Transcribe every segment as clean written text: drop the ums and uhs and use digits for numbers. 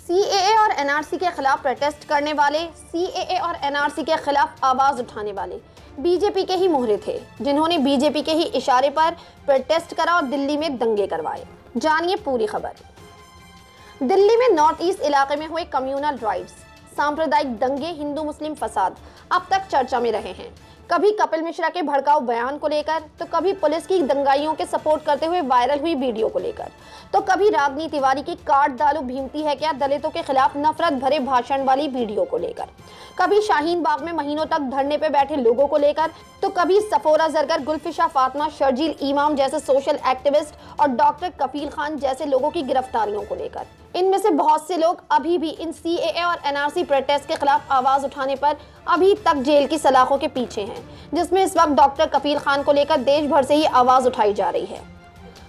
CAA और NRC के खिलाफ प्रोटेस्ट करने वाले, सीएए और एनआरसी के खिलाफ आवाज उठाने वाले बीजेपी के ही मोहरे थे, जिन्होंने बीजेपी के ही इशारे पर प्रोटेस्ट करा और दिल्ली में दंगे करवाए। जानिए पूरी खबर। दिल्ली में नॉर्थ ईस्ट इलाके में हुए कम्युनल राइट्स, सांप्रदायिक दंगे, हिंदू मुस्लिम फसाद अब तक चर्चा में रहे हैं। कभी कपिल मिश्रा के भड़काऊ बयान को लेकर, तो कभी पुलिस की दंगाइयों के सपोर्ट करते हुए वायरल हुई वीडियो को लेकर, तो कभी रागनी तिवारी की काट डालो भीमती है क्या दलितों के खिलाफ नफरत भरे भाषण वाली वीडियो को लेकर, कभी शाहीन बाग में महीनों तक धरने पे बैठे लोगों को लेकर, तो कभी सफोरा जरगर, गुलफिशा फातिमा, शर्जील इमाम जैसे सोशल एक्टिविस्ट और डॉक्टर कफील खान जैसे लोगों की गिरफ्तारियों को लेकर। इनमें से बहुत से लोग अभी भी इन सीएए और एनआरसी प्रोटेस्ट के खिलाफ आवाज उठाने पर अभी तक जेल की सलाखों के पीछे हैं, जिसमें इस वक्त डॉक्टर कफील खान को लेकर देश भर से ही आवाज उठाई जा रही है।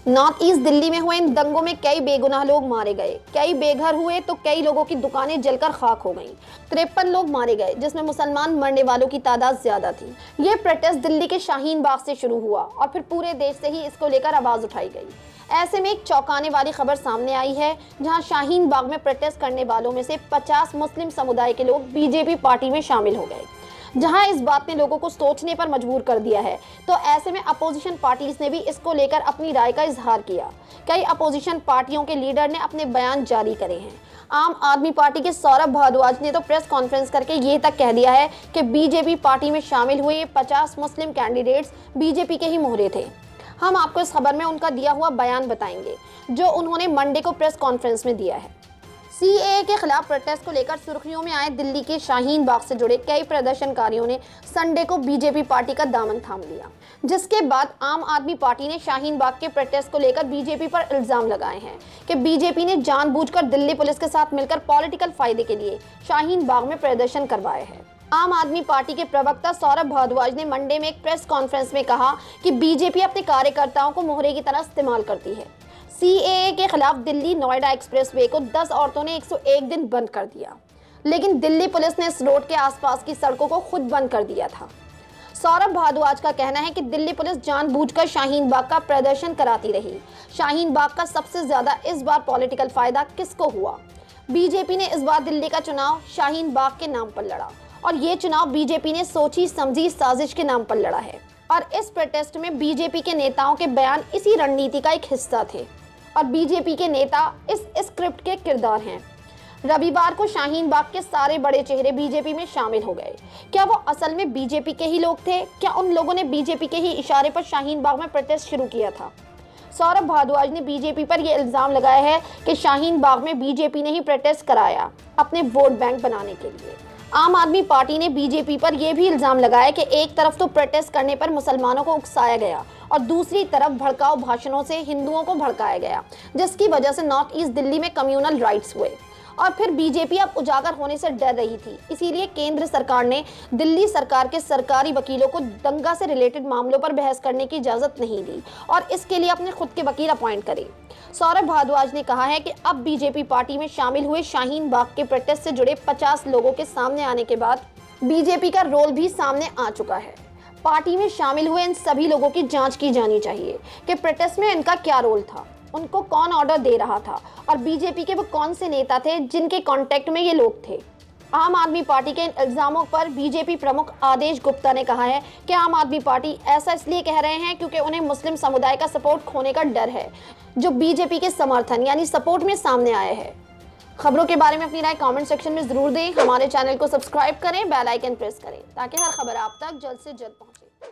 नॉर्थ ईस्ट दिल्ली में हुए इन दंगों में कई बेगुनाह लोग मारे गए, कई बेघर हुए, तो कई लोगों की दुकानें जलकर खाक हो गईं। 53 लोग मारे गए, जिसमें मुसलमान मरने वालों की तादाद ज्यादा थी। ये प्रोटेस्ट दिल्ली के शाहीन बाग से शुरू हुआ और फिर पूरे देश से ही इसको लेकर आवाज उठाई गई। ऐसे में एक चौंकाने वाली खबर सामने आई है, जहां शाहीन बाग में प्रोटेस्ट करने वालों में से 50 मुस्लिम समुदाय के लोग बीजेपी पार्टी में शामिल हो गए। जहां इस बात ने लोगों को सोचने पर मजबूर कर दिया है, तो ऐसे में अपोजिशन पार्टीज ने भी इसको लेकर अपनी राय का इजहार किया। कई अपोजिशन पार्टियों के लीडर ने अपने बयान जारी करे हैं। आम आदमी पार्टी के सौरभ भारद्वाज ने तो प्रेस कॉन्फ्रेंस करके ये तक कह दिया है कि बीजेपी पार्टी में शामिल हुए 50 मुस्लिम कैंडिडेट्स बीजेपी के ही मोहरे थे। हम आपको इस खबर में उनका दिया हुआ बयान बताएंगे, जो उन्होंने मंडे को प्रेस कॉन्फ्रेंस में दिया है। सीएए के खिलाफ प्रोटेस्ट को लेकर सुर्खियों में आए दिल्ली के शाहीन बाग से जुड़े कई प्रदर्शनकारियों ने संडे को बीजेपी पार्टी का दामन थाम लिया, जिसके बाद आम आदमी पार्टी ने शाहीन बाग के प्रोटेस्ट को लेकर बीजेपी पर इल्जाम लगाए हैं कि बीजेपी ने जानबूझकर दिल्ली पुलिस के साथ मिलकर पॉलिटिकल फायदे के लिए शाहीन बाग में प्रदर्शन करवाए हैं। आम आदमी पार्टी के प्रवक्ता सौरभ भारद्वाज ने मंडे में एक प्रेस कॉन्फ्रेंस में कहा कि बीजेपी अपने कार्यकर्ताओं को मोहरे की तरह इस्तेमाल करती है। सीएए के खिलाफ दिल्ली नोएडा एक्सप्रेसवे को 10 औरतों ने 101 दिन बंद कर दिया, लेकिन दिल्ली पुलिस ने इस रोड के आसपास की सड़कों को खुद बंद कर दिया था। सौरभ भारद्वाज का कहना है कि दिल्ली पुलिस जानबूझकर शाहीन बाग का प्रदर्शन कराती रही। शाहीन बाग का सबसे ज्यादा इस बार पॉलिटिकल फायदा किसको हुआ? बीजेपी ने इस बार दिल्ली का चुनाव शाहीन बाग के नाम पर लड़ा, और ये चुनाव बीजेपी ने सोची समझी साजिश के नाम पर लड़ा है। और इस प्रोटेस्ट में बीजेपी के नेताओं के बयान इसी रणनीति का एक हिस्सा थे, और बीजेपी के नेता इस स्क्रिप्ट के किरदार हैं। रविवार को शाहीन बाग के सारे बड़े चेहरे बीजेपी में शामिल हो गए। क्या वो असल में बीजेपी के ही लोग थे? क्या उन लोगों ने बीजेपी के ही इशारे पर शाहीन बाग में प्रोटेस्ट शुरू किया था? सौरभ भारद्वाज ने बीजेपी पर यह इल्जाम लगाया है कि शाहीन बाग में बीजेपी ने ही प्रोटेस्ट कराया अपने वोट बैंक बनाने के लिए। आम आदमी पार्टी ने बीजेपी पर यह भी इल्जाम लगाया कि एक तरफ तो प्रोटेस्ट करने पर मुसलमानों को उकसाया गया और दूसरी तरफ भड़काऊ भाषणों से हिंदुओं को भड़काया गया, जिसकी वजह से नॉर्थ ईस्ट दिल्ली में कम्युनल राइट्स हुए। और फिर बीजेपी अब उजागर होने से डर रही थी, इसीलिए केंद्र सरकार ने दिल्ली सरकार के सरकारी वकीलों को दंगा से रिलेटेड मामलों पर बहस करने की इजाजत नहीं दी और इसके लिए अपने खुद के वकील अपॉइंट करे। सौरभ भारद्वाज ने कहा है कि अब बीजेपी पार्टी में शामिल हुए शाहीन बाग के प्रोटेस्ट से जुड़े 50 लोगों के सामने आने के बाद बीजेपी का रोल भी सामने आ चुका है। पार्टी में शामिल हुए इन सभी लोगों की जांच की जानी चाहिए कि प्रोटेस्ट में इनका क्या रोल था, उनको कौन ऑर्डर दे रहा था और बीजेपी के वो कौन से नेता थे जिनके कांटेक्ट में ये लोग थे। आम आदमी पार्टी के इन इल्जामों पर बीजेपी प्रमुख आदेश गुप्ता ने कहा है कि आम आदमी पार्टी ऐसा इसलिए कह रहे हैं क्योंकि उन्हें मुस्लिम समुदाय का सपोर्ट खोने का डर है, जो बीजेपी के समर्थन यानी सपोर्ट में सामने आया है। खबरों के बारे में अपनी राय कमेंट सेक्शन में जरूर दें। हमारे चैनल को सब्सक्राइब करें, बेल आइकन प्रेस करें ताकि हर खबर आप तक जल्द से जल्द पहुंचे।